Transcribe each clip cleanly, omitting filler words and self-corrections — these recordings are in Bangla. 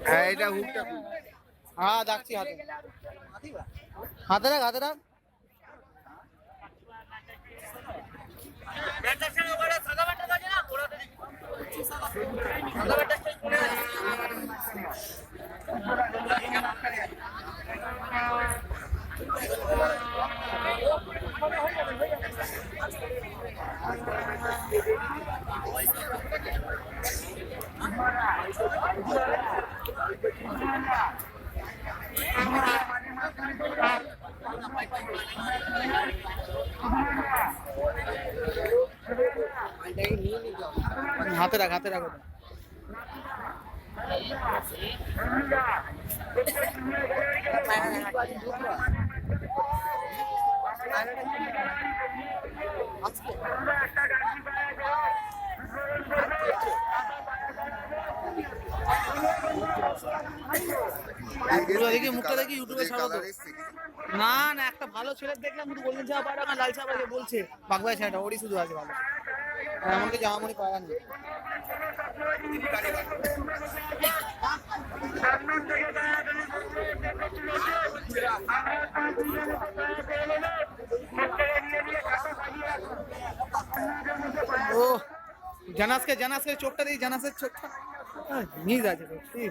হ্যাঁ এটা হুকটা, হ্যাঁ দেখছি হাতে হাতে রাখ, হাতে রাখ। হাতে রাখ, হাতে রাখ। দেখি মুখটা দেখি ইউটিউবে ছাড়ো তো। না না, একটা ভালো ছেলে দেখলাম, শুধু গোল্ডেন ছাপা পায়রা না লাল ছাপা বলছে বাগবাই ছেলেটা, ওরই শুধু আছে ভালো, এমনকি জামামণি পায়রা নেই। ও জানাসকে, জানাসকে চোখটা দিই, জানাসের চোখটা নিজ আছে সত্যি।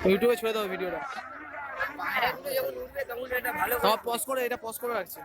ইউটিউবে ছেড়ে দাও ভিডিওটা, সব পজ করে, এটা পজ করে রাখছি।